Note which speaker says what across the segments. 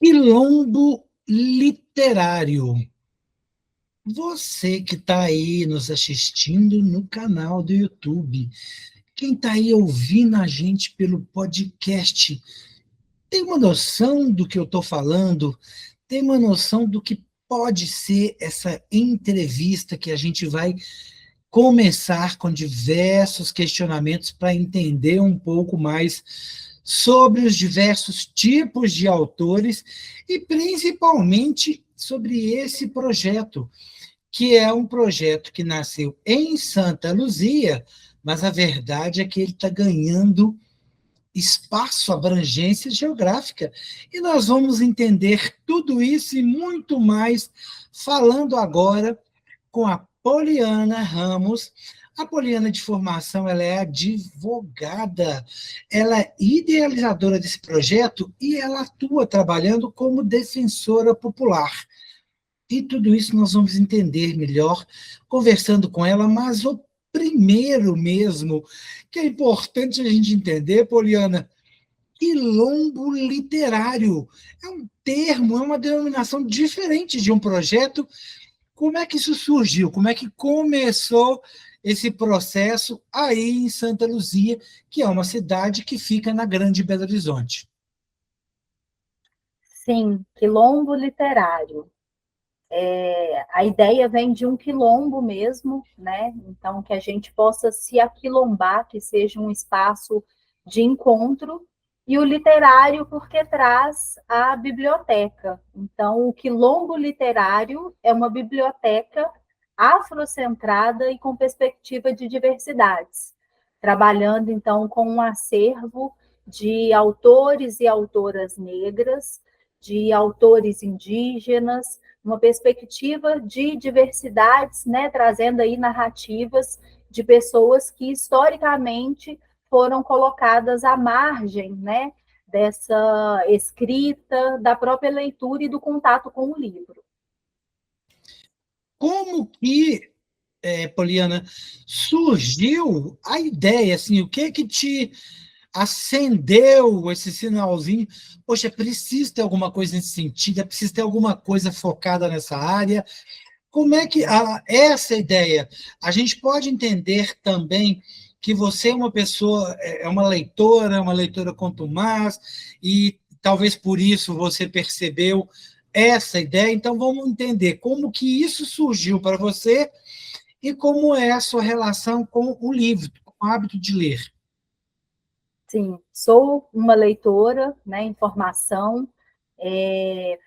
Speaker 1: Quilombo literário. Você que está aí nos assistindo no canal do YouTube, quem está aí ouvindo a gente pelo podcast, tem uma noção do que eu estou falando? Tem uma noção do que pode ser essa entrevista que a gente vai começar com diversos questionamentos para entender um pouco mais sobre os diversos tipos de autores e principalmente sobre esse projeto, que é um projeto que nasceu em Santa Luzia, mas a verdade é que ele está ganhando espaço, abrangência geográfica. E nós vamos entender tudo isso e muito mais falando agora com a Poliana Ramos. A Poliana, de formação, ela é advogada, ela é idealizadora desse projeto e ela atua trabalhando como defensora popular. E tudo isso nós vamos entender melhor conversando com ela, mas o primeiro mesmo, que é importante a gente entender, Poliana, quilombo literário. É um termo, é uma denominação diferente de um projeto. Como é que isso surgiu? Como é que começou esse processo aí em Santa Luzia, que é uma cidade que fica na Grande Belo Horizonte?
Speaker 2: Sim, quilombo literário. A ideia vem de um quilombo mesmo, né? Então, que a gente possa se aquilombar, que seja um espaço de encontro, e o literário, porque traz a biblioteca. Então, o quilombo literário é uma biblioteca afrocentrada e com perspectiva de diversidades, trabalhando, então, com um acervo de autores e autoras negras, de autores indígenas, uma perspectiva de diversidades, né, trazendo aí narrativas de pessoas que historicamente foram colocadas à margem, né, dessa escrita, da própria leitura e do contato com o livro.
Speaker 1: Como que, Poliana, surgiu a ideia? Assim, o que te acendeu esse sinalzinho? Poxa, é preciso ter alguma coisa nesse sentido, é preciso ter alguma coisa focada nessa área. Como é que essa ideia? A gente pode entender também que você é uma pessoa, é uma leitora contumaz, e talvez por isso você percebeu essa ideia. Então, vamos entender como que isso surgiu para você e como é a sua relação com o livro, com o hábito de ler.
Speaker 2: Sim, sou uma leitora, né, em formação,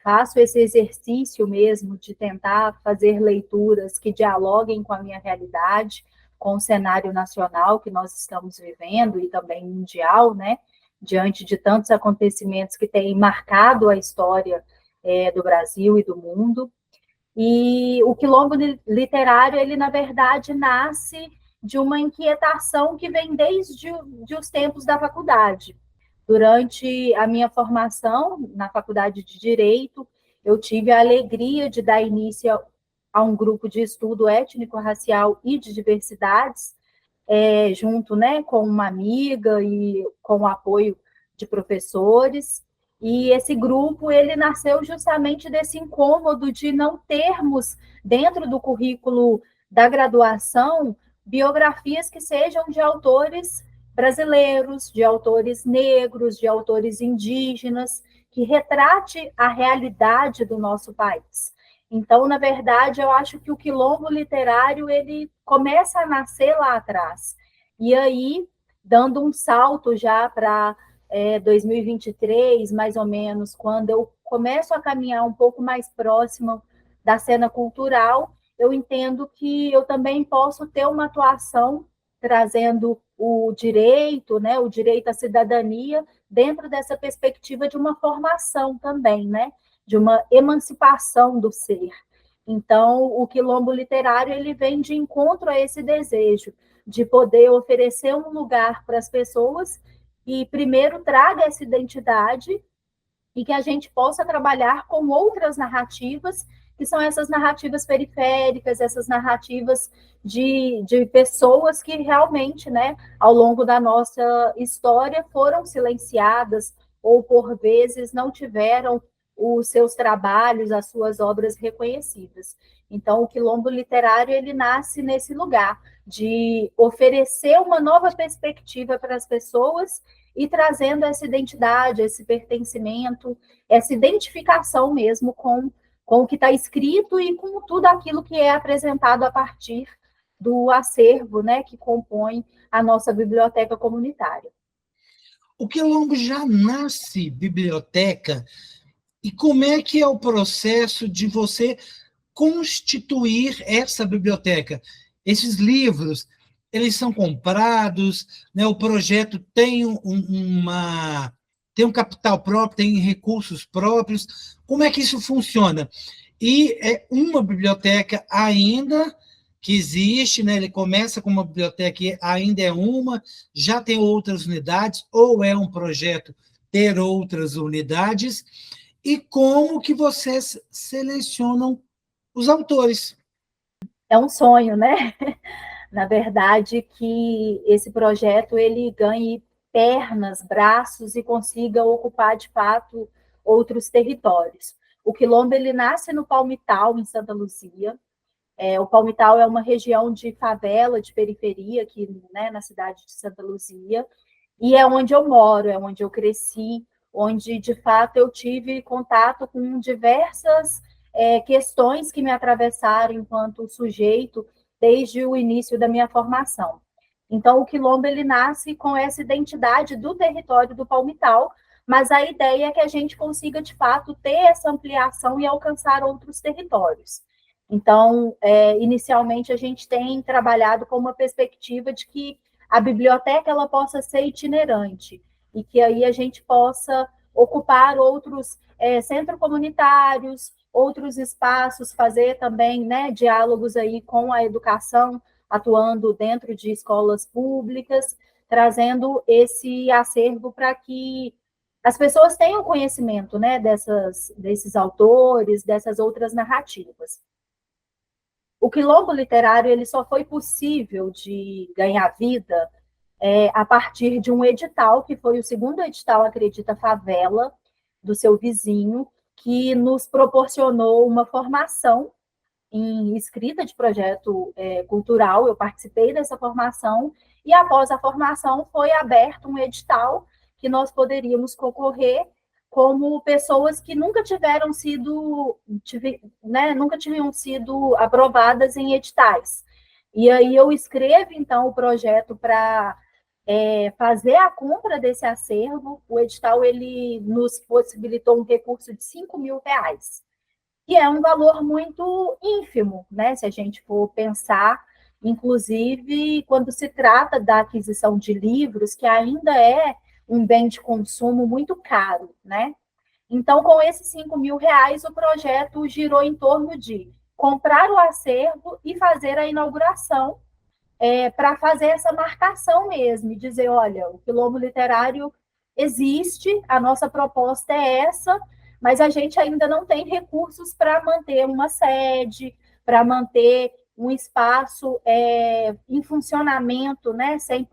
Speaker 2: faço esse exercício mesmo de tentar fazer leituras que dialoguem com a minha realidade, com o cenário nacional que nós estamos vivendo e também mundial, né, diante de tantos acontecimentos que têm marcado a história do Brasil e do mundo. E o quilombo literário, ele na verdade nasce de uma inquietação que vem desde os tempos da faculdade. Durante a minha formação na faculdade de Direito, eu tive a alegria de dar início a um grupo de estudo étnico-racial e de diversidades, junto, né, com uma amiga e com o apoio de professores. E esse grupo, ele nasceu justamente desse incômodo de não termos dentro do currículo da graduação biografias que sejam de autores brasileiros, de autores negros, de autores indígenas, que retrate a realidade do nosso país. Então, na verdade, eu acho que o quilombo literário ele começa a nascer lá atrás. E aí, dando um salto já para 2023, mais ou menos, quando eu começo a caminhar um pouco mais próximo da cena cultural, eu entendo que eu também posso ter uma atuação trazendo o direito, né, o direito à cidadania, dentro dessa perspectiva de uma formação também, né, de uma emancipação do ser. Então, o quilombo literário ele vem de encontro a esse desejo de poder oferecer um lugar para as pessoas e primeiro traga essa identidade e que a gente possa trabalhar com outras narrativas, que são essas narrativas periféricas, essas narrativas de pessoas que realmente, né, ao longo da nossa história, foram silenciadas ou, por vezes, não tiveram os seus trabalhos, as suas obras reconhecidas. Então, o Quilombo Literário, ele nasce nesse lugar de oferecer uma nova perspectiva para as pessoas e trazendo essa identidade, esse pertencimento, essa identificação mesmo com o que está escrito e com tudo aquilo que é apresentado a partir do acervo, né, que compõe a nossa biblioteca comunitária.
Speaker 1: O Quilombo já nasce biblioteca, e como é que é o processo de você constituir essa biblioteca? Esses livros, eles são comprados, né? O projeto tem tem um capital próprio, tem recursos próprios. Como é que isso funciona? E é uma biblioteca ainda que existe, né? Ele começa com uma biblioteca que ainda é uma, já tem outras unidades, ou é um projeto ter outras unidades, e como que vocês selecionam os autores?
Speaker 2: É um sonho, né? Na verdade, que esse projeto ele ganhe pernas, braços e consiga ocupar de fato outros territórios. O Quilombo ele nasce no Palmital, em Santa Luzia. O Palmital é uma região de favela, de periferia, aqui, né, na cidade de Santa Luzia, e é onde eu moro, é onde eu cresci, onde de fato eu tive contato com diversas questões que me atravessaram enquanto sujeito desde o início da minha formação. Então, o Quilombo ele nasce com essa identidade do território do Palmital, mas a ideia é que a gente consiga, de fato, ter essa ampliação e alcançar outros territórios. Então, inicialmente, a gente tem trabalhado com uma perspectiva de que a biblioteca ela possa ser itinerante e que aí a gente possa ocupar outros centros comunitários, outros espaços, fazer também, né, diálogos aí com a educação, atuando dentro de escolas públicas, trazendo esse acervo para que as pessoas tenham conhecimento, né, desses autores, dessas outras narrativas. O Quilombo Literário ele só foi possível de ganhar vida a partir de um edital, que foi o segundo edital Acredita Favela, do seu vizinho, que nos proporcionou uma formação em escrita de projeto cultural. Eu participei dessa formação, e após a formação foi aberto um edital que nós poderíamos concorrer como pessoas que nunca tiveram sido, né, nunca tinham sido aprovadas em editais. E aí eu escrevo, então, o projeto para fazer a compra desse acervo. O edital ele nos possibilitou um recurso de R$ 5.000, que é um valor muito ínfimo, né? Se a gente for pensar, inclusive, quando se trata da aquisição de livros, que ainda é um bem de consumo muito caro, né? Então, com esses R$ 5.000, o projeto girou em torno de comprar o acervo e fazer a inauguração, para fazer essa marcação mesmo, e dizer, olha, o Quilombo Literário existe, a nossa proposta é essa, mas a gente ainda não tem recursos para manter uma sede, para manter um espaço em funcionamento, né, 100%.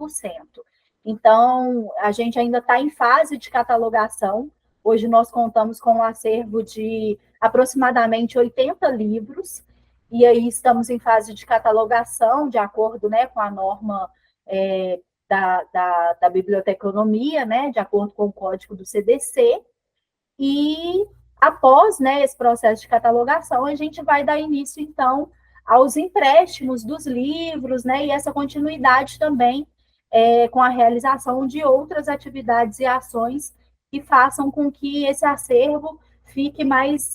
Speaker 2: Então, a gente ainda está em fase de catalogação. Hoje nós contamos com um acervo de aproximadamente 80 livros, e aí estamos em fase de catalogação, de acordo, né, com a norma da biblioteconomia, né, de acordo com o código do CDC, e após, né, esse processo de catalogação, a gente vai dar início, então, aos empréstimos dos livros, né, e essa continuidade também com a realização de outras atividades e ações que façam com que esse acervo fique mais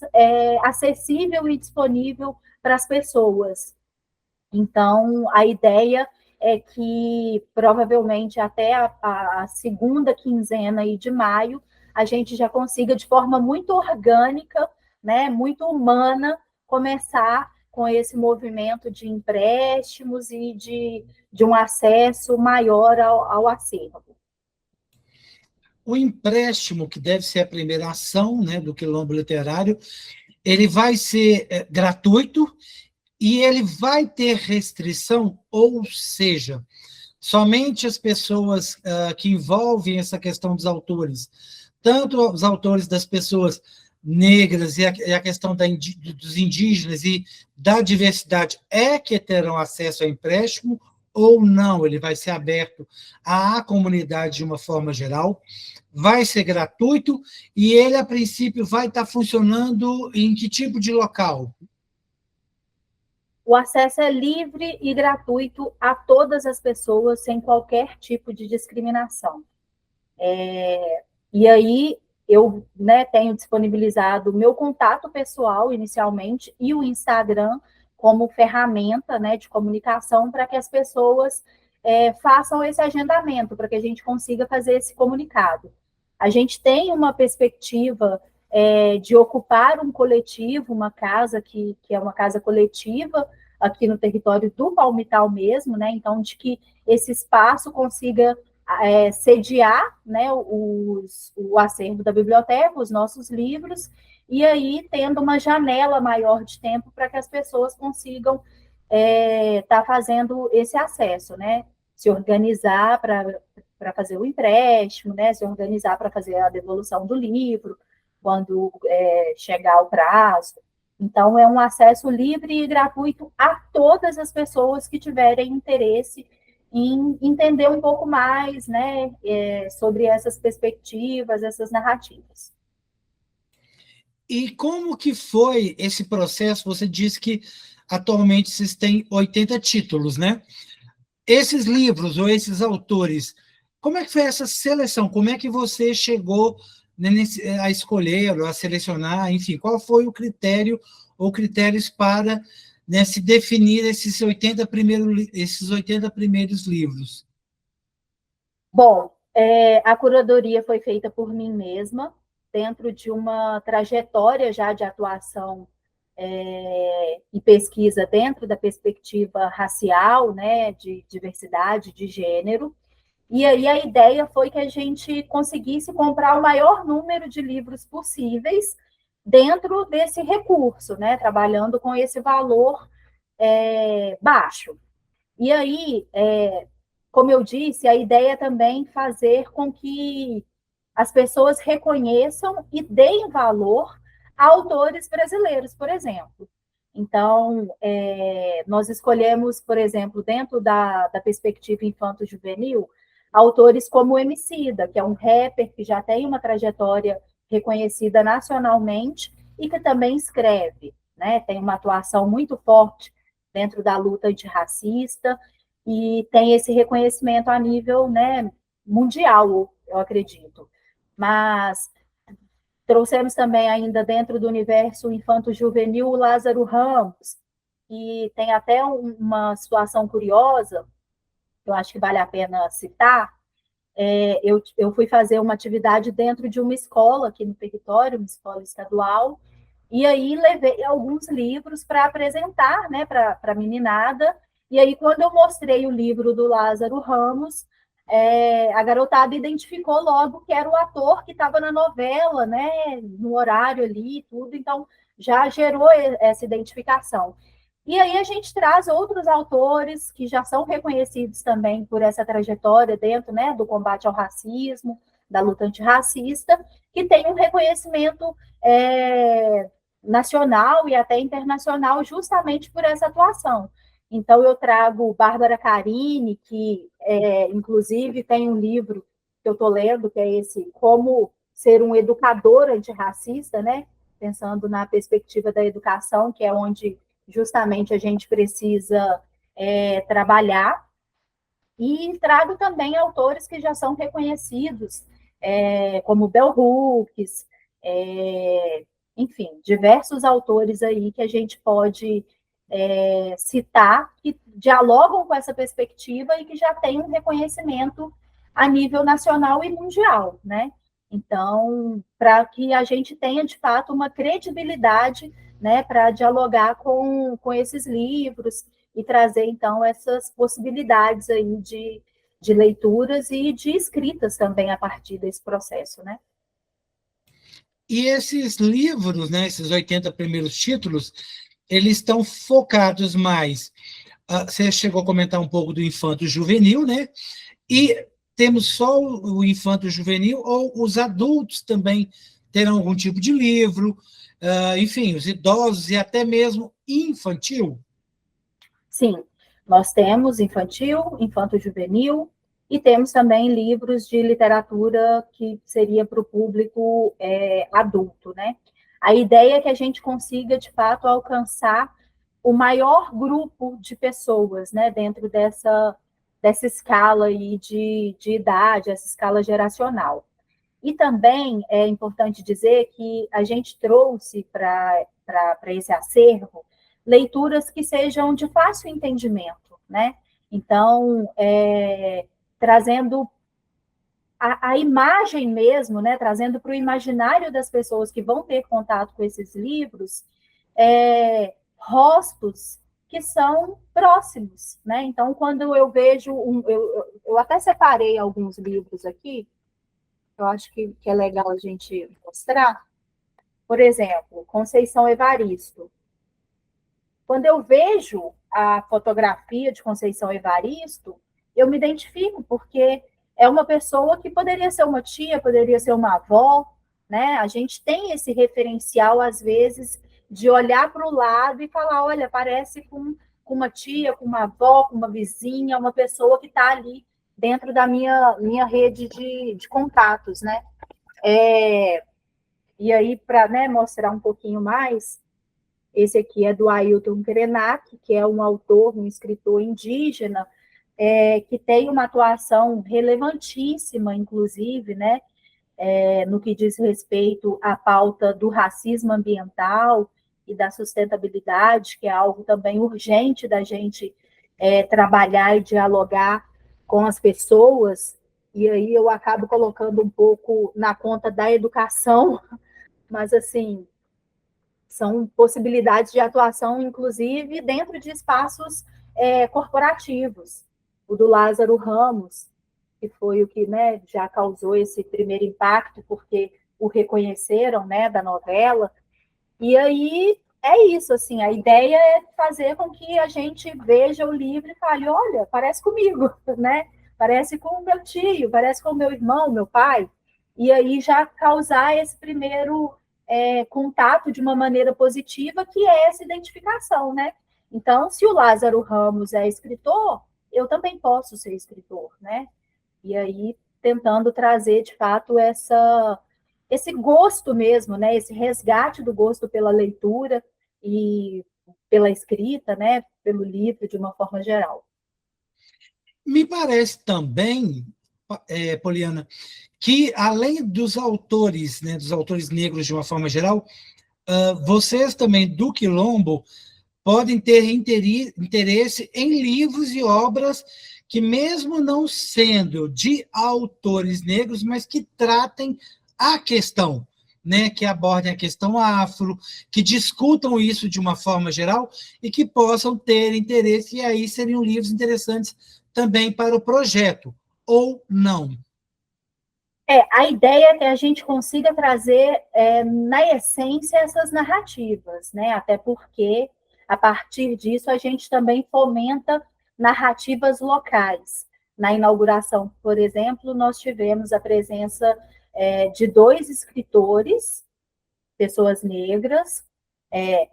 Speaker 2: acessível e disponível para as pessoas. Então, a ideia é que, provavelmente, até a segunda quinzena aí de maio, a gente já consiga, de forma muito orgânica, né, muito humana, começar com esse movimento de empréstimos e de um acesso maior ao acervo.
Speaker 1: O empréstimo, que deve ser a primeira ação, né, do Quilombo Literário, ele vai ser gratuito e ele vai ter restrição, ou seja, somente as pessoas que envolvem essa questão dos autores, tanto os autores das pessoas negras e a questão dos indígenas e da diversidade é que terão acesso ao empréstimo ou não? Ele vai ser aberto à comunidade de uma forma geral, vai ser gratuito e ele, a princípio, vai estar funcionando em que tipo de local?
Speaker 2: O acesso é livre e gratuito a todas as pessoas, sem qualquer tipo de discriminação. E aí, eu, né, tenho disponibilizado o meu contato pessoal, inicialmente, e o Instagram como ferramenta, né, de comunicação para que as pessoas façam esse agendamento, para que a gente consiga fazer esse comunicado. A gente tem uma perspectiva de ocupar um coletivo, uma casa que é uma casa coletiva, aqui no território do Palmital mesmo, né? Então, de que esse espaço consiga sediar, né, o acervo da biblioteca, os nossos livros, e aí tendo uma janela maior de tempo para que as pessoas consigam estar fazendo esse acesso, né? Se organizar para fazer o empréstimo, né? Se organizar para fazer a devolução do livro, quando chegar o prazo. Então, é um acesso livre e gratuito a todas as pessoas que tiverem interesse em entender um pouco mais, né, sobre essas perspectivas, essas narrativas.
Speaker 1: E como que foi esse processo? Você disse que atualmente vocês têm 80 títulos, né? Esses livros ou esses autores, como é que foi essa seleção? Como é que você chegou a escolher, ou a selecionar, enfim, qual foi o critério ou critérios para, né, se definir esses 80 primeiros livros?
Speaker 2: Bom, a curadoria foi feita por mim mesma, dentro de uma trajetória já de atuação e pesquisa dentro da perspectiva racial, né, de diversidade, de gênero. E aí a ideia foi que a gente conseguisse comprar o maior número de livros possíveis dentro desse recurso, né, trabalhando com esse valor baixo. E aí, como eu disse, a ideia é também fazer com que as pessoas reconheçam e deem valor a autores brasileiros, por exemplo. Então, nós escolhemos, por exemplo, dentro da perspectiva infanto-juvenil, autores como o Emicida, que é um rapper que já tem uma trajetória reconhecida nacionalmente e que também escreve, né? Tem uma atuação muito forte dentro da luta antirracista e tem esse reconhecimento a nível, né, mundial, eu acredito. Mas trouxemos também ainda dentro do universo infanto-juvenil o Lázaro Ramos, e tem até uma situação curiosa, que eu acho que vale a pena citar. Eu fui fazer uma atividade dentro de uma escola aqui no território, uma escola estadual, e aí levei alguns livros para apresentar, né, para a meninada. E aí, quando eu mostrei o livro do Lázaro Ramos, a garotada identificou logo que era o ator que estava na novela, né, no horário ali e tudo, então já gerou essa identificação. E aí a gente traz outros autores que já são reconhecidos também por essa trajetória dentro, né, do combate ao racismo, da luta antirracista, que tem um reconhecimento nacional e até internacional justamente por essa atuação. Então, eu trago Bárbara Carini, que, inclusive, tem um livro que eu estou lendo, que é esse Como Ser um Educador Antirracista, né? Pensando na perspectiva da educação, que é onde justamente a gente precisa trabalhar. E trago também autores que já são reconhecidos, como Bell Hooks, enfim, diversos autores aí que a gente pode citar, que dialogam com essa perspectiva e que já têm um reconhecimento a nível nacional e mundial, né? Então, para que a gente tenha, de fato, uma credibilidade, né, para dialogar com esses livros e trazer, então, essas possibilidades aí de leituras e de escritas também a partir desse processo, né?
Speaker 1: E esses livros, né, esses 80 primeiros títulos, eles estão focados mais... Você chegou a comentar um pouco do infanto-juvenil, né? E temos só o infanto-juvenil ou os adultos também terão algum tipo de livro, enfim, os idosos e até mesmo infantil?
Speaker 2: Sim, nós temos infantil, infanto-juvenil, e temos também livros de literatura que seria para o público adulto, né? A ideia é que a gente consiga, de fato, alcançar o maior grupo de pessoas, né, dentro dessa escala aí de idade, essa escala geracional. E também é importante dizer que a gente trouxe para esse acervo leituras que sejam de fácil entendimento, né? Então, trazendo a imagem mesmo, né? Trazendo para o imaginário das pessoas que vão ter contato com esses livros, rostos que são próximos, né? Então, quando eu vejo eu até separei alguns livros aqui, eu acho que é legal a gente mostrar. Por exemplo, Conceição Evaristo. Quando eu vejo a fotografia de Conceição Evaristo, eu me identifico, porque é uma pessoa que poderia ser uma tia, poderia ser uma avó, né? A gente tem esse referencial, às vezes, de olhar para o lado e falar, olha, parece com uma tia, com uma avó, com uma vizinha, uma pessoa que está ali dentro da minha rede de contatos, né? E aí, para, né, mostrar um pouquinho mais, esse aqui é do Ailton Krenak, que é um autor, um escritor indígena, que tem uma atuação relevantíssima, inclusive, né, no que diz respeito à pauta do racismo ambiental e da sustentabilidade, que é algo também urgente da gente trabalhar e dialogar com as pessoas. E aí eu acabo colocando um pouco na conta da educação, mas, assim, são possibilidades de atuação, inclusive, dentro de espaços corporativos. O do Lázaro Ramos, que foi o que, né, já causou esse primeiro impacto, porque o reconheceram, né, da novela. E aí é isso, assim, a ideia é fazer com que a gente veja o livro e fale, olha, parece comigo, né? Parece com o meu tio, parece com o meu irmão, meu pai. E aí já causar esse primeiro contato de uma maneira positiva, que é essa identificação, né? Então, se o Lázaro Ramos é escritor, eu também posso ser escritor, né? E aí tentando trazer, de fato, esse gosto mesmo, né? Esse resgate do gosto pela leitura e pela escrita, né? Pelo livro, de uma forma geral.
Speaker 1: Me parece também, Poliana, que além dos autores, né, dos autores negros de uma forma geral, vocês também do Quilombo podem ter interesse em livros e obras que, mesmo não sendo de autores negros, mas que tratem a questão, né, que abordem a questão afro, que discutam isso de uma forma geral e que possam ter interesse, e aí seriam livros interessantes também para o projeto, ou não.
Speaker 2: A ideia é que a gente consiga trazer, na essência, essas narrativas, né? Até porque, a partir disso, a gente também fomenta narrativas locais. Na inauguração, por exemplo, nós tivemos a presença de 2 escritores, pessoas negras,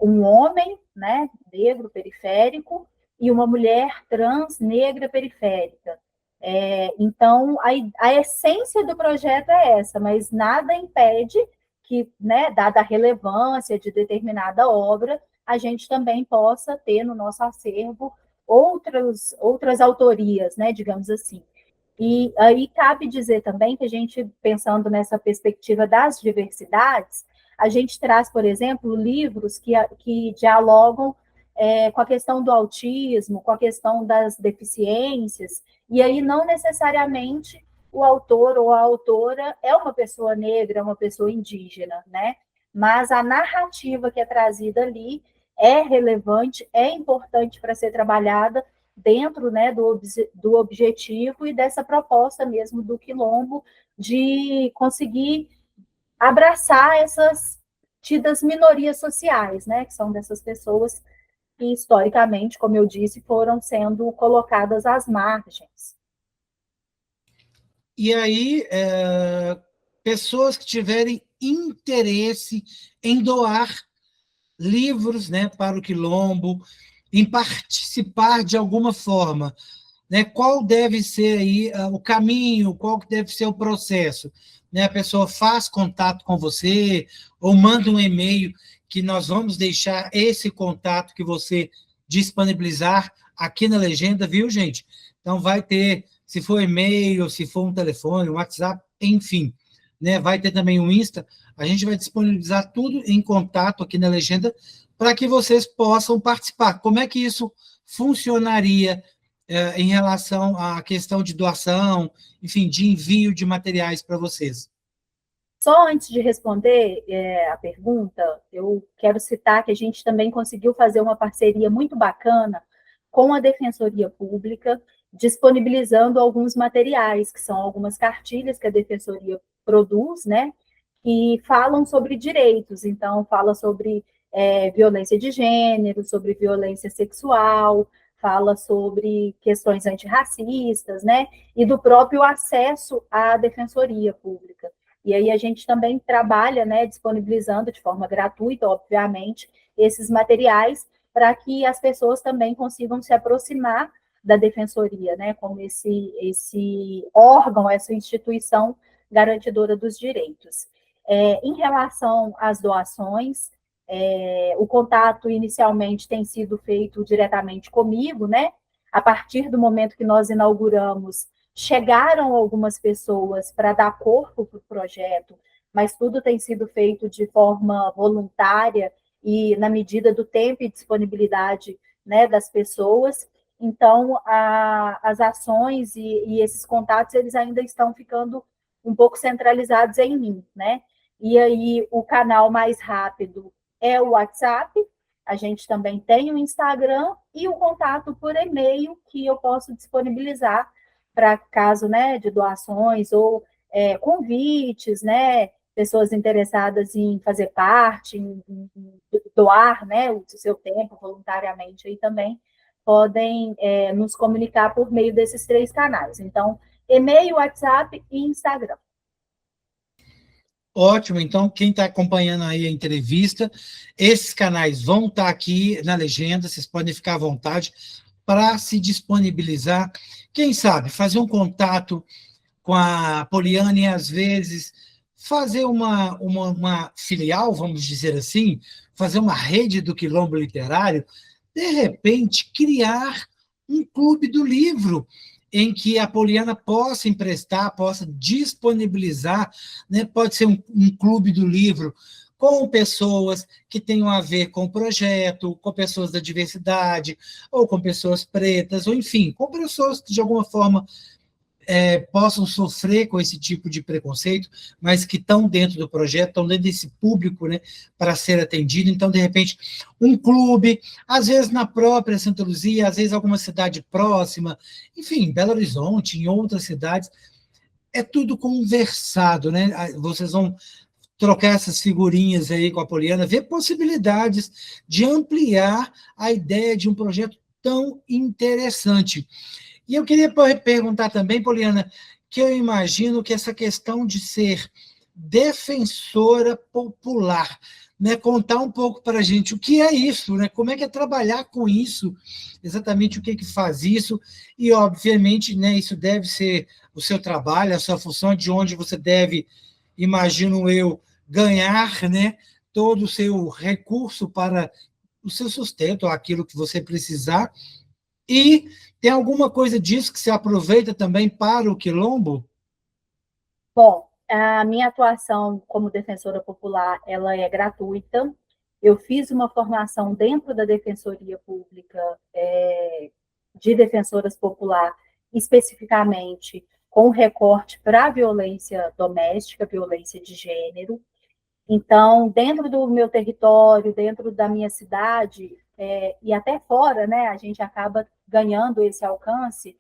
Speaker 2: um homem, né, negro periférico, e uma mulher trans negra periférica. Então, a essência do projeto é essa, mas nada impede que, né, dada a relevância de determinada obra, a gente também possa ter no nosso acervo outras autorias, né, digamos assim. E aí cabe dizer também que a gente, pensando nessa perspectiva das diversidades, a gente traz, por exemplo, livros que dialogam com a questão do autismo, com a questão das deficiências, e aí não necessariamente o autor ou a autora é uma pessoa negra, é uma pessoa indígena, né? Mas a narrativa que é trazida ali é relevante, é importante para ser trabalhada dentro, né, do objetivo e dessa proposta mesmo do Quilombo de conseguir abraçar essas tidas minorias sociais, né, que são dessas pessoas que, historicamente, como eu disse, foram sendo colocadas às margens.
Speaker 1: E aí, pessoas que tiverem interesse em doar livros, né, para o Quilombo, em participar de alguma forma, né? Qual deve ser aí o caminho, qual que deve ser o processo? Né? A pessoa faz contato com você ou manda um e-mail que nós vamos deixar esse contato que você disponibilizar aqui na legenda, viu, gente? Então, vai ter, se for e-mail, se for um telefone, um WhatsApp, enfim, né? Vai ter também um Insta, a gente vai disponibilizar tudo em contato aqui na legenda para que vocês possam participar. Como é que isso funcionaria em relação à questão de doação, enfim, de envio de materiais para vocês?
Speaker 2: Só antes de responder a pergunta, eu quero citar que a gente também conseguiu fazer uma parceria muito bacana com a Defensoria Pública, disponibilizando alguns materiais, que são algumas cartilhas que a Defensoria produz, né, que falam sobre direitos. Então, fala sobre violência de gênero, sobre violência sexual, fala sobre questões antirracistas, né, e do próprio acesso à Defensoria Pública. E aí a gente também trabalha, né, disponibilizando de forma gratuita, obviamente, esses materiais para que as pessoas também consigam se aproximar da defensoria, né, como esse órgão, essa instituição garantidora dos direitos. Em relação às doações, o contato inicialmente tem sido feito diretamente comigo, né? A partir do momento que nós inauguramos, chegaram algumas pessoas para dar corpo para o projeto, mas tudo tem sido feito de forma voluntária e na medida do tempo e disponibilidade, né, das pessoas. Então, as ações e esses contatos, eles ainda estão ficando um pouco centralizados em mim, né? E aí, o canal mais rápido é o WhatsApp, a gente também tem o Instagram e o contato por e-mail que eu posso disponibilizar para caso, né, de doações ou convites, né, pessoas interessadas em fazer parte, em doar, né, o seu tempo voluntariamente aí também podem nos comunicar por meio desses 3 canais. Então, e-mail, WhatsApp e Instagram.
Speaker 1: Ótimo, então quem está acompanhando aí a entrevista, esses canais vão estar aqui na legenda, vocês podem ficar à vontade para se disponibilizar. Quem sabe, fazer um contato com a Poliana e, às vezes, fazer uma filial, vamos dizer assim, fazer uma rede do Quilombo Literário, de repente, criar um clube do livro, em que a Poliana possa emprestar, possa disponibilizar, né? Pode ser um clube do livro com pessoas que tenham a ver com o projeto, com pessoas da diversidade, ou com pessoas pretas, ou enfim, com pessoas que de alguma forma possam sofrer com esse tipo de preconceito, mas que estão dentro do projeto, estão dentro desse público, né, para ser atendido. Então, de repente, um clube, às vezes na própria Santa Luzia, às vezes alguma cidade próxima, enfim, Belo Horizonte, em outras cidades, é tudo conversado, né? Vocês vão trocar essas figurinhas aí com a Poliana, ver possibilidades de ampliar a ideia de um projeto tão interessante. E eu queria perguntar também, Poliana, que eu imagino que essa questão de ser defensora popular, né, contar um pouco para a gente o que é isso, né, como é que é trabalhar com isso, exatamente o que, que faz isso, e, obviamente, né, isso deve ser o seu trabalho, a sua função, de onde você deve, imagino eu, ganhar, né, todo o seu recurso para o seu sustento, aquilo que você precisar. E tem alguma coisa disso que se aproveita também para o Quilombo?
Speaker 2: Bom, a minha atuação como defensora popular, ela é gratuita. Eu fiz uma formação dentro da Defensoria Pública de defensoras popular, especificamente com recorte para a violência doméstica, violência de gênero. Então, dentro do meu território, dentro da minha cidade, e até fora, né, a gente acaba ganhando esse alcance.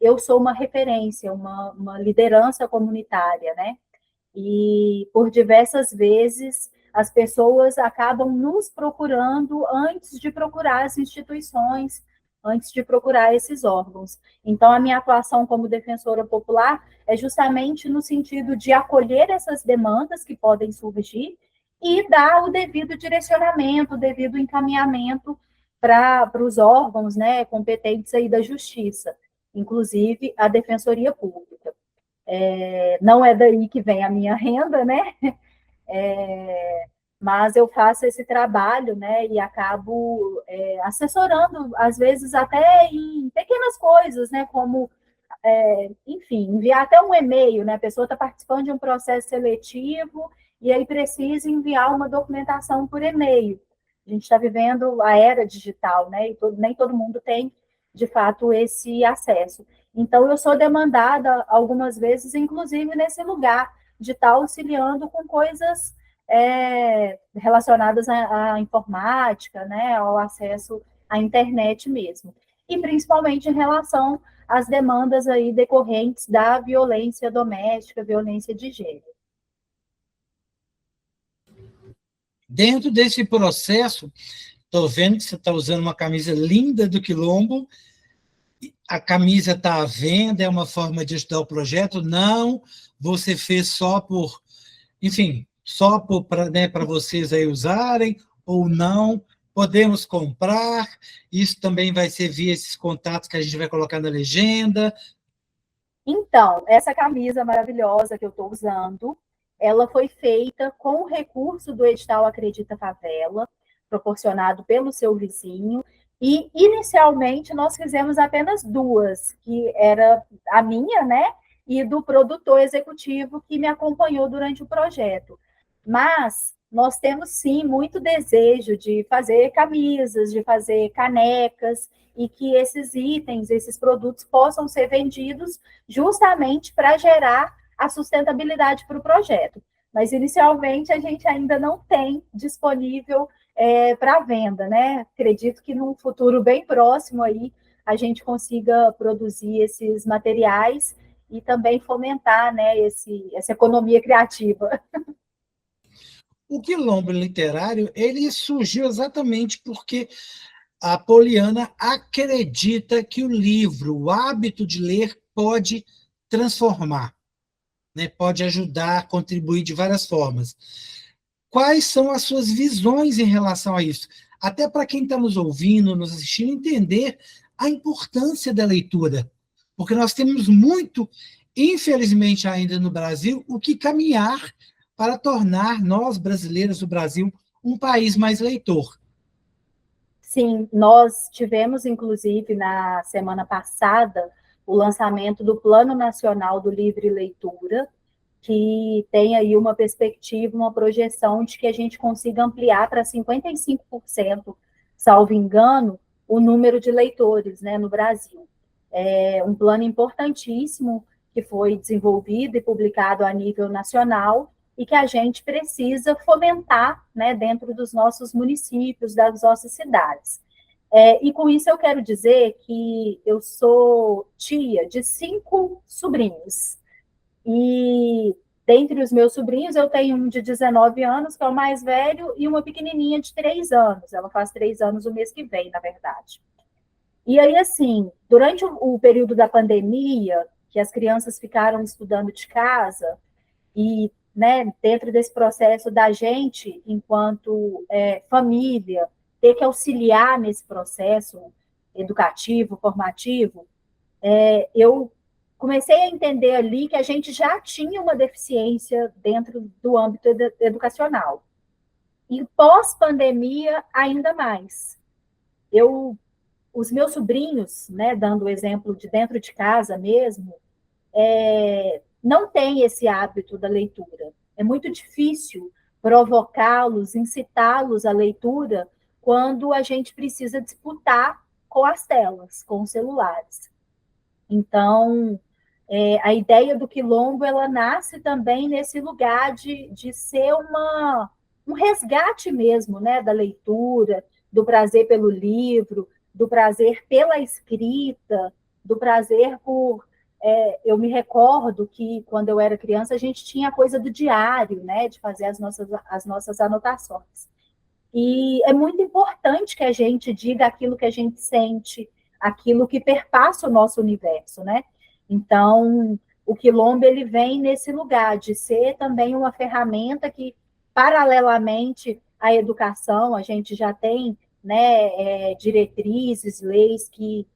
Speaker 2: Eu sou uma referência, uma liderança comunitária, né? E por diversas vezes as pessoas acabam nos procurando antes de procurar as instituições, antes de procurar esses órgãos. Então, a minha atuação como defensora popular é justamente no sentido de acolher essas demandas que podem surgir e dar o devido direcionamento, o devido encaminhamento para os órgãos, né, competentes aí da justiça, inclusive a Defensoria Pública. Não é daí que vem a minha renda, né? Mas eu faço esse trabalho, né, e acabo assessorando, às vezes até em pequenas coisas, né, como, enfim, enviar até um e-mail, né, a pessoa está participando de um processo seletivo e aí precisa enviar uma documentação por e-mail. A gente está vivendo a era digital, né, e nem todo mundo tem, de fato, esse acesso. Então, eu sou demandada algumas vezes, inclusive nesse lugar, de estar auxiliando com coisas relacionadas à informática, né, ao acesso à internet mesmo. E principalmente em relação às demandas aí decorrentes da violência doméstica, violência de gênero.
Speaker 1: Dentro desse processo, estou vendo que você está usando uma camisa linda do Quilombo. A camisa está à venda, é uma forma de ajudar o projeto? Não, você fez só por, enfim, só para, né, para vocês aí usarem, ou não? Podemos comprar, isso também vai ser via esses contatos que a gente vai colocar na legenda.
Speaker 2: Então, essa camisa maravilhosa que eu estou usando, ela foi feita com o recurso do edital Acredita Favela, proporcionado pelo seu vizinho, e inicialmente nós fizemos apenas duas, que era a minha, né, e do produtor executivo que me acompanhou durante o projeto. Mas nós temos sim muito desejo de fazer camisas, de fazer canecas, e que esses itens, esses produtos possam ser vendidos justamente para gerar a sustentabilidade para o projeto. Mas, inicialmente, a gente ainda não tem disponível para venda, né? Acredito que num futuro bem próximo aí a gente consiga produzir esses materiais e também fomentar, né, essa economia criativa.
Speaker 1: O Quilombo Literário, ele surgiu exatamente porque a Poliana acredita que o livro, o hábito de ler, pode transformar, né? Pode ajudar, contribuir de várias formas. Quais são as suas visões em relação a isso? Até para quem está nos ouvindo, nos assistindo, entender a importância da leitura. Porque nós temos muito, infelizmente ainda no Brasil, o que caminhar para tornar nós, brasileiros do Brasil, um país mais leitor.
Speaker 2: Sim, nós tivemos, inclusive, na semana passada, o lançamento do Plano Nacional do Livre Leitura, que tem aí uma perspectiva, uma projeção de que a gente consiga ampliar para 55%, salvo engano, o número de leitores, né, no Brasil. É um plano importantíssimo que foi desenvolvido e publicado a nível nacional e que a gente precisa fomentar, né, dentro dos nossos municípios, das nossas cidades. E com isso eu quero dizer que eu sou tia de 5 sobrinhos. E dentre os meus sobrinhos, eu tenho um de 19 anos, que é o mais velho, e uma pequenininha de 3 anos. Ela faz 3 anos o mês que vem, na verdade. E aí, assim, durante o período da pandemia, que as crianças ficaram estudando de casa, e, né, dentro desse processo da gente, enquanto família, ter que auxiliar nesse processo educativo, formativo, eu comecei a entender ali que a gente já tinha uma deficiência dentro do âmbito educacional. E pós-pandemia, ainda mais. Os meus sobrinhos, né, dando o exemplo de dentro de casa mesmo, não têm esse hábito da leitura. É muito difícil provocá-los, incitá-los à leitura quando a gente precisa disputar com as telas, com os celulares. Então, a ideia do Quilombo, ela nasce também nesse lugar de ser um resgate mesmo, né, da leitura, do prazer pelo livro, do prazer pela escrita, do prazer por... eu me recordo que, quando eu era criança, a gente tinha a coisa do diário, né, de fazer as nossas anotações. E é muito importante que a gente diga aquilo que a gente sente, aquilo que perpassa o nosso universo, né? Então, o Quilombo, ele vem nesse lugar de ser também uma ferramenta que, paralelamente à educação, a gente já tem, né, diretrizes, leis que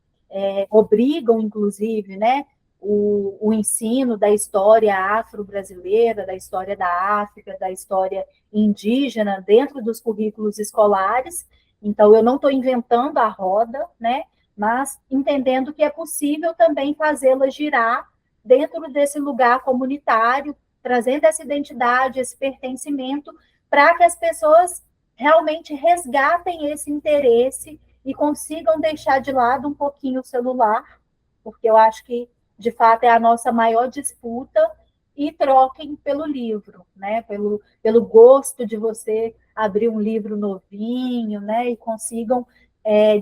Speaker 2: obrigam, inclusive, né, o ensino da história afro-brasileira, da história da África, da história indígena dentro dos currículos escolares. Então, eu não estou inventando a roda, né, mas entendendo que é possível também fazê-la girar dentro desse lugar comunitário, trazendo essa identidade, esse pertencimento, para que as pessoas realmente resgatem esse interesse e consigam deixar de lado um pouquinho o celular, porque eu acho que, de fato, é a nossa maior disputa, e troquem pelo livro, né? Pelo gosto de você abrir um livro novinho, né? E consigam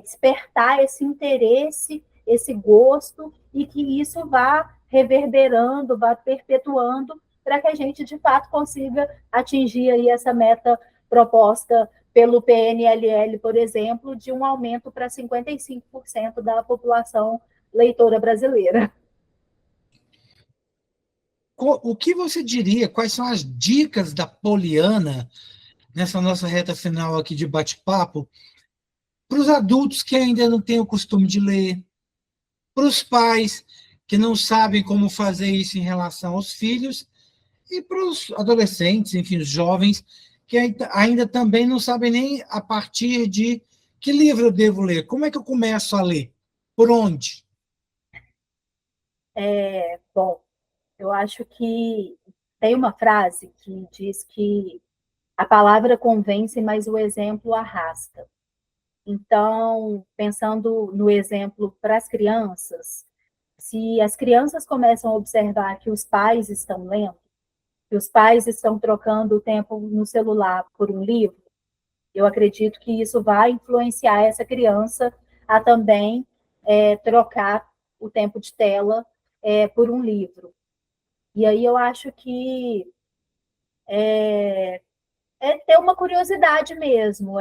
Speaker 2: despertar esse interesse, esse gosto, e que isso vá reverberando, vá perpetuando, para que a gente, de fato, consiga atingir aí essa meta proposta pelo PNLL, por exemplo, de um aumento para 55% da população leitora brasileira.
Speaker 1: O que você diria? Quais são as dicas da Poliana nessa nossa reta final aqui de bate-papo para os adultos que ainda não têm o costume de ler, para os pais que não sabem como fazer isso em relação aos filhos e para os adolescentes, enfim, os jovens que ainda também não sabem nem a partir de que livro eu devo ler, como é que eu começo a ler, por onde?
Speaker 2: Bom, eu acho que tem uma frase que diz que a palavra convence, mas o exemplo arrasta. Então, pensando no exemplo para as crianças, se as crianças começam a observar que os pais estão lendo, que os pais estão trocando o tempo no celular por um livro, eu acredito que isso vai influenciar essa criança a também trocar o tempo de tela por um livro. E aí eu acho que ter uma curiosidade mesmo,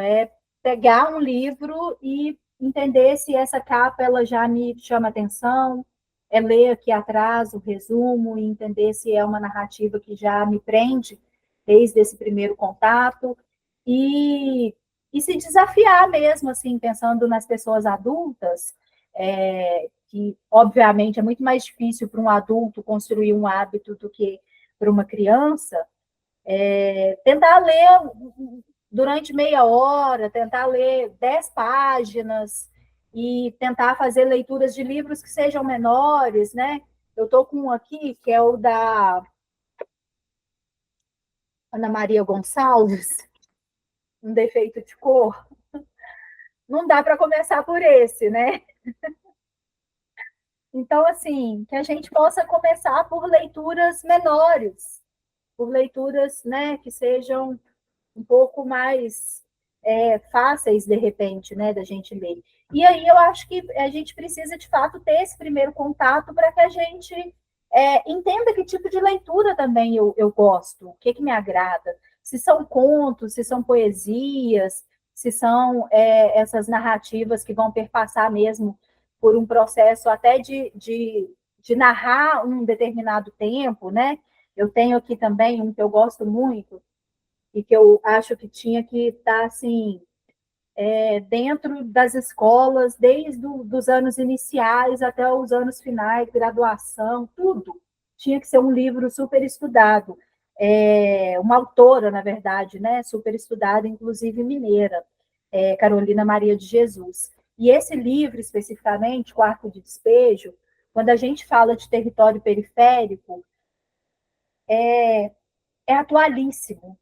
Speaker 2: pegar um livro e entender se essa capa ela já me chama atenção, ler aqui atrás o resumo e entender se é uma narrativa que já me prende desde esse primeiro contato, e, e se desafiar mesmo, assim, pensando nas pessoas adultas, que obviamente é muito mais difícil para um adulto construir um hábito do que para uma criança. Tentar ler durante meia hora, tentar ler 10 páginas e tentar fazer leituras de livros que sejam menores, né? Eu estou com um aqui, que é o da Ana Maria Gonçalves, Um Defeito de Cor. Não dá para começar por esse, né? Então, assim, que a gente possa começar por leituras menores, por leituras, né, que sejam um pouco mais fáceis, de repente, né, da gente ler. E aí eu acho que a gente precisa, de fato, ter esse primeiro contato para que a gente entenda que tipo de leitura também eu gosto, o que me agrada. Se são contos, se são poesias, se são essas narrativas que vão perpassar mesmo por um processo até de narrar um determinado tempo, né? Eu tenho aqui também um que eu gosto muito, e que eu acho que tinha que estar assim, dentro das escolas, desde os anos iniciais até os anos finais, graduação, tudo. Tinha que ser um livro super estudado. Uma autora, na verdade, né, super estudada, inclusive mineira, Carolina Maria de Jesus. E esse livro, especificamente, O Arco de Despejo, quando a gente fala de território periférico, é atualíssimo,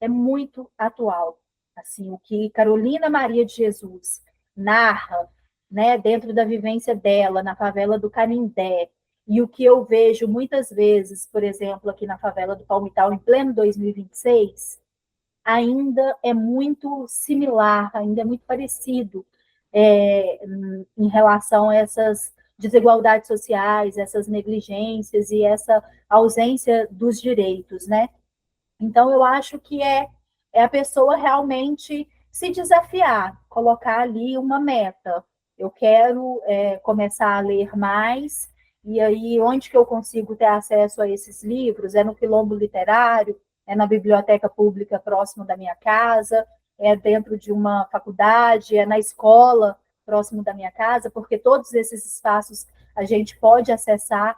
Speaker 2: é muito atual. Assim, o que Carolina Maria de Jesus narra, né, dentro da vivência dela na favela do Canindé, e o que eu vejo muitas vezes, por exemplo, aqui na favela do Palmital, em pleno 2026, ainda é muito similar, ainda é muito parecido em relação a essas desigualdades sociais, essas negligências e essa ausência dos direitos, né? Então, eu acho que é a pessoa realmente se desafiar, colocar ali uma meta. eu quero começar a ler mais, e aí onde que eu consigo ter acesso a esses livros? É no Quilombo Literário, é na biblioteca pública próximo da minha casa, é dentro de uma faculdade, é na escola próximo da minha casa, porque todos esses espaços a gente pode acessar,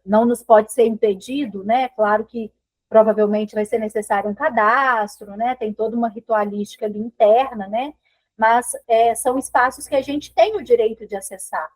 Speaker 2: não nos pode ser impedido, né? Claro que provavelmente vai ser necessário um cadastro, né? Tem toda uma ritualística ali interna, né? Mas são espaços que a gente tem o direito de acessar.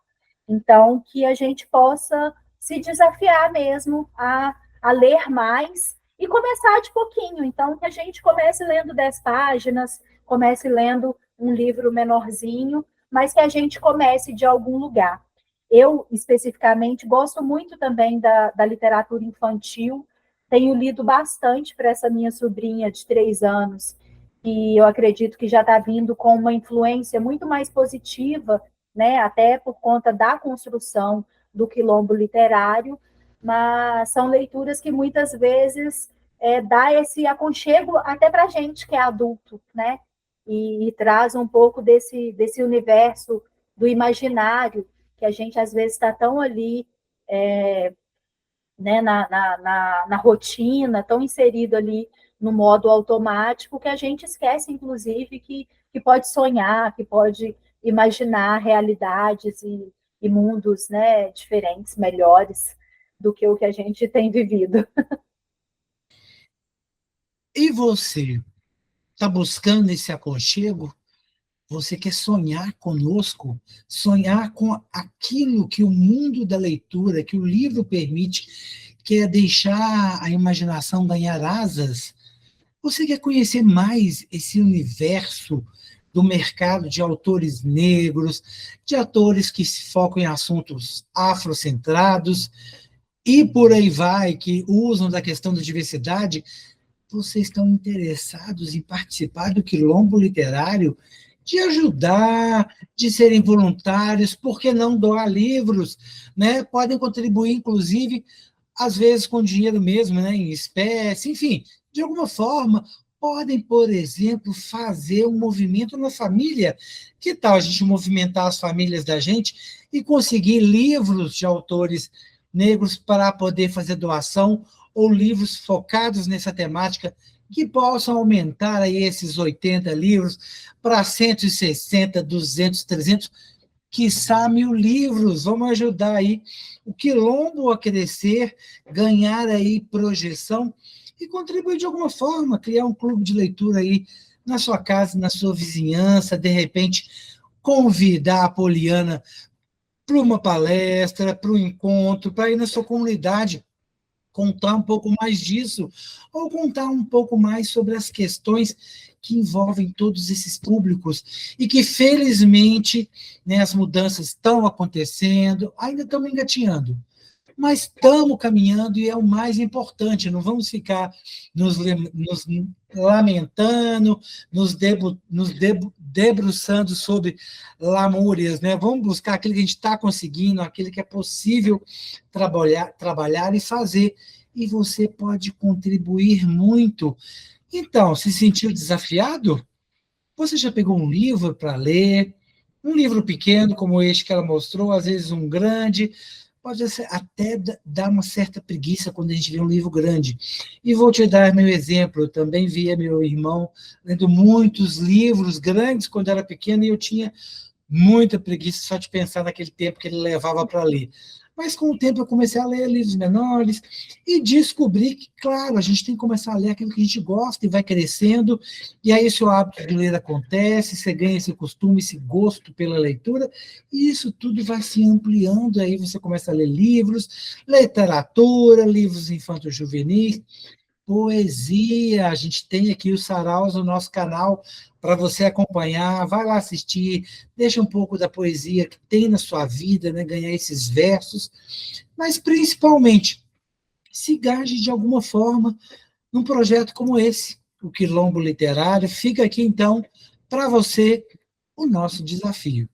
Speaker 2: Então, que a gente possa se desafiar mesmo a ler mais e começar de pouquinho. Então, que a gente comece lendo 10 páginas, comece lendo um livro menorzinho, mas que a gente comece de algum lugar. Eu, especificamente, gosto muito também da literatura infantil, tenho lido bastante para essa minha sobrinha de 3 anos, e eu acredito que já está vindo com uma influência muito mais positiva, né, até por conta da construção do quilombo literário, mas são leituras que muitas vezes dá esse aconchego até para a gente que é adulto, né, e traz um pouco desse universo do imaginário, que a gente às vezes está tão ali, né, na rotina, tão inserido ali no modo automático, que a gente esquece, inclusive, que pode sonhar, que pode imaginar realidades e mundos, né, diferentes, melhores do que o que a gente tem vivido.
Speaker 1: E você está buscando esse aconchego? Você quer sonhar conosco? Sonhar com aquilo que o mundo da leitura, que o livro permite, que é deixar a imaginação ganhar asas? Você quer conhecer mais esse universo do mercado de autores negros, de atores que se focam em assuntos afrocentrados, e por aí vai, que usam da questão da diversidade? Vocês estão interessados em participar do Quilombo Literário, de ajudar, de serem voluntários, por que não doar livros? Né? Podem contribuir, inclusive, às vezes com dinheiro mesmo, né? Em espécie, enfim, de alguma forma, podem, por exemplo, fazer um movimento na família. Que tal a gente movimentar as famílias da gente e conseguir livros de autores negros para poder fazer doação, ou livros focados nessa temática, que possam aumentar aí esses 80 livros para 160, 200, 300, quiçá 1.000 livros. Vamos ajudar aí o Quilombo a crescer, ganhar aí projeção e contribuir de alguma forma, criar um clube de leitura aí na sua casa, na sua vizinhança, de repente convidar a Poliana para uma palestra, para um encontro, para ir na sua comunidade contar um pouco mais disso, ou contar um pouco mais sobre as questões que envolvem todos esses públicos, e que, felizmente, né, as mudanças estão acontecendo, ainda estamos engatinhando, mas estamos caminhando, e é o mais importante. Não vamos ficar nos lamentando, debruçando sobre lamúrias, né? Vamos buscar aquilo que a gente está conseguindo, aquilo que é possível trabalhar e fazer, e você pode contribuir muito. Então, se sentiu desafiado? Você já pegou um livro para ler? Um livro pequeno, como este que ela mostrou, às vezes um grande, pode até dar uma certa preguiça quando a gente vê um livro grande. E vou te dar meu exemplo. Eu também via meu irmão lendo muitos livros grandes quando era pequeno, e eu tinha muita preguiça só de pensar naquele tempo que ele levava para ler. Mas, com o tempo, eu comecei a ler livros menores e descobri que, claro, a gente tem que começar a ler aquilo que a gente gosta e vai crescendo, e aí esse hábito de ler acontece, você ganha esse costume, esse gosto pela leitura, e isso tudo vai se ampliando, aí você começa a ler livros, literatura, livros infanto-juvenis, poesia. A gente tem aqui o Saraus no nosso canal para você acompanhar, vai lá assistir, deixa um pouco da poesia que tem na sua vida, né, ganhar esses versos, mas principalmente se engaje de alguma forma num projeto como esse, o Quilombo Literário. Fica aqui, então, para você, o nosso desafio.